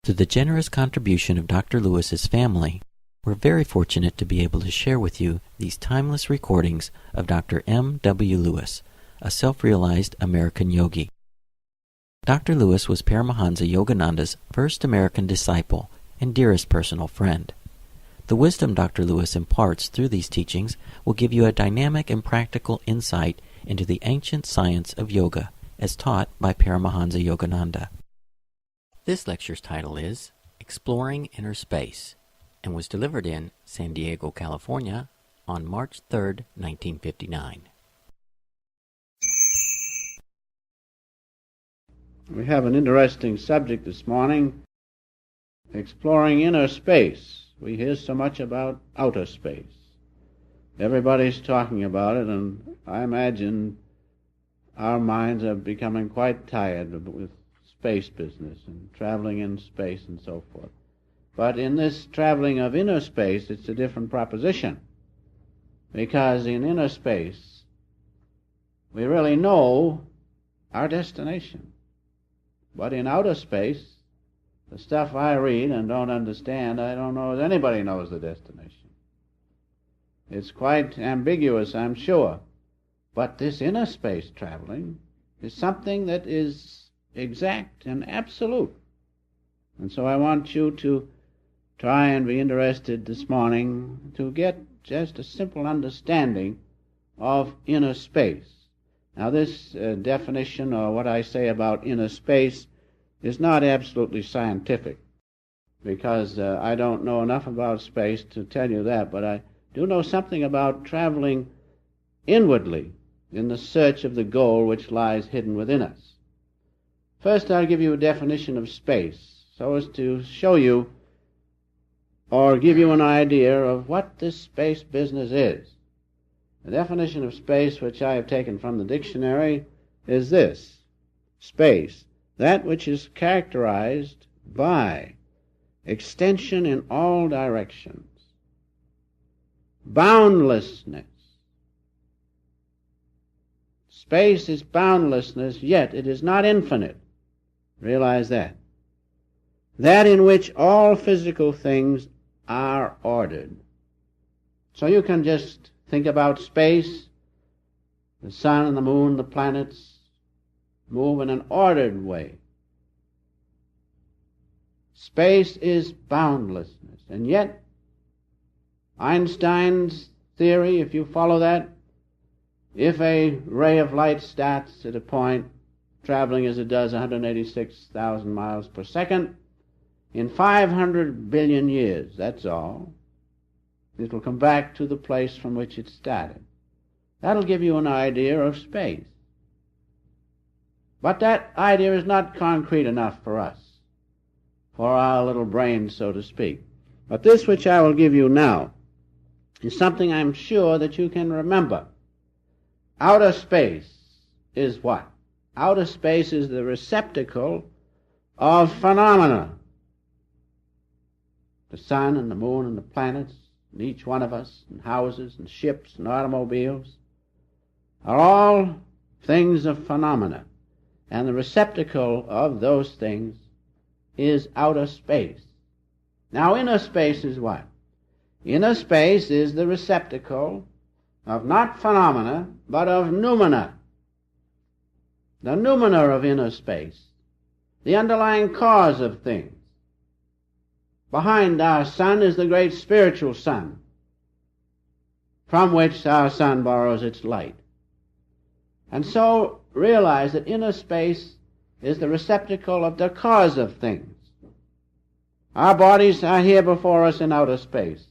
Through the generous contribution of Dr. Lewis's family, we're very fortunate to be able to share with you these timeless recordings of Dr. M. W. Lewis, a self-realized American yogi. Dr. Lewis was Paramahansa Yogananda's first American disciple and dearest personal friend. The wisdom Dr. Lewis imparts through these teachings will give you a dynamic and practical insight into the ancient science of yoga as taught by Paramahansa Yogananda. This lecture's title is Exploring Inner Space and was delivered in San Diego, California on March 3, 1959. We have an interesting subject this morning, exploring inner space. We hear so much about outer space. Everybody's talking about it, and I imagine our minds are becoming quite tired with space business and traveling in space and so forth. But in this traveling of inner space, it's a different proposition. Because in inner space, we really know our destination. But in outer space, the stuff I read and don't understand, I don't know if anybody knows the destination. It's quite ambiguous, I'm sure. But this inner space traveling is something that is exact and absolute. And so I want you to try and be interested this morning to get just a simple understanding of inner space. Now this definition, or what I say about inner space, is not absolutely scientific, because I don't know enough about space to tell you that, but I do know something about traveling inwardly in the search of the goal which lies hidden within us. First, I'll give you a definition of space, so as to show you or give you an idea of what this space business is. The definition of space, which I have taken from the dictionary, is this: space, that which is characterized by extension in all directions, boundlessness. Space is boundlessness, yet it is not infinite. Realize that. That in which all physical things are ordered. So you can just think about space. The sun and the moon, the planets move in an ordered way. Space is boundlessness. And yet, Einstein's theory, if you follow that, if a ray of light starts at a point traveling as it does 186,000 miles per second, in 500 billion years, that's all, it will come back to the place from which it started. That'll give you an idea of space. But that idea is not concrete enough for us, for our little brains, so to speak. But this which I will give you now is something I'm sure that you can remember. Outer space is what? Outer space is the receptacle of phenomena. The sun and the moon and the planets, and each one of us, and houses and ships and automobiles, are all things of phenomena. And the receptacle of those things is outer space. Now, inner space is what? Inner space is the receptacle of not phenomena, but of noumena. The noumena of inner space, the underlying cause of things. Behind our sun is the great spiritual sun, from which our sun borrows its light. And so realize that inner space is the receptacle of the cause of things. Our bodies are here before us in outer space.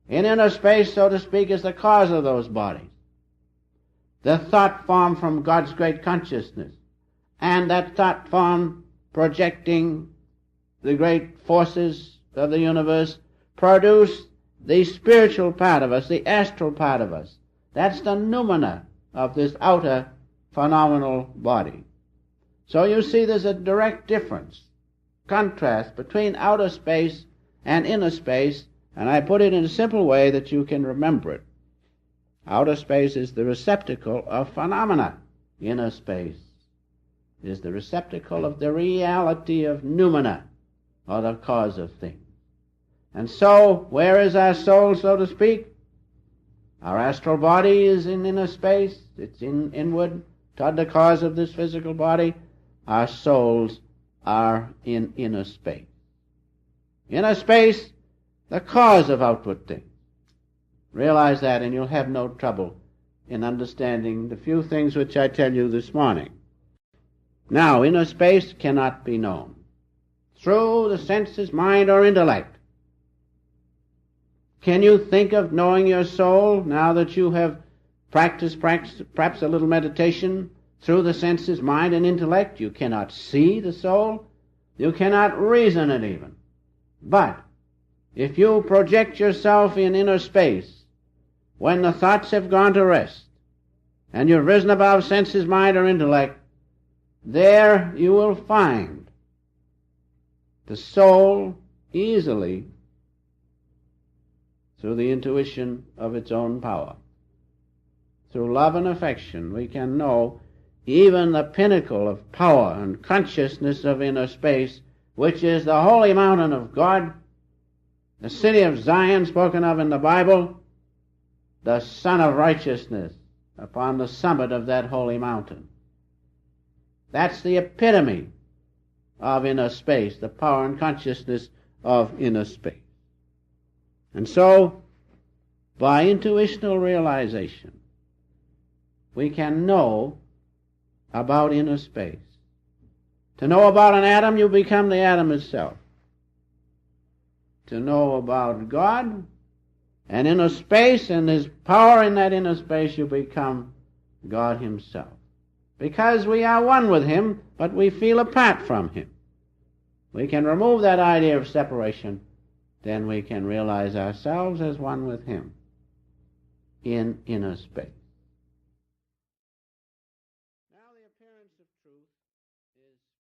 In inner space, so to speak, is the cause of those bodies. The thought form from God's great consciousness, and that thought form projecting the great forces of the universe produce the spiritual part of us, the astral part of us. That's the noumena of this outer phenomenal body. So you see there's a direct difference, contrast between outer space and inner space, and I put it in a simple way that you can remember it. Outer space is the receptacle of phenomena. Inner space is the receptacle of the reality of noumena, or the cause of things. And so, where is our soul, so to speak? Our astral body is in inner space. It's inward toward the cause of this physical body. Our souls are in inner space. Inner space, the cause of outward things. Realize that, and you'll have no trouble in understanding the few things which I tell you this morning. Now, inner space cannot be known through the senses, mind, or intellect. Can you think of knowing your soul now that you have practiced perhaps a little meditation through the senses, mind, and intellect? You cannot see the soul. You cannot reason it even. But if you project yourself in inner space, when the thoughts have gone to rest, and you've risen above senses, mind, or intellect, there you will find the soul easily through the intuition of its own power. Through love and affection, we can know even the pinnacle of power and consciousness of inner space, which is the holy mountain of God, the city of Zion spoken of in the Bible, the Son of Righteousness upon the summit of that holy mountain. That's the epitome of inner space, the power and consciousness of inner space. And so, by intuitional realization, we can know about inner space. To know about an atom, you become the atom itself. To know about God and inner space and His power in that inner space, you become God Himself. Because we are one with Him, but we feel apart from Him. We can remove that idea of separation, then we can realize ourselves as one with Him in inner space.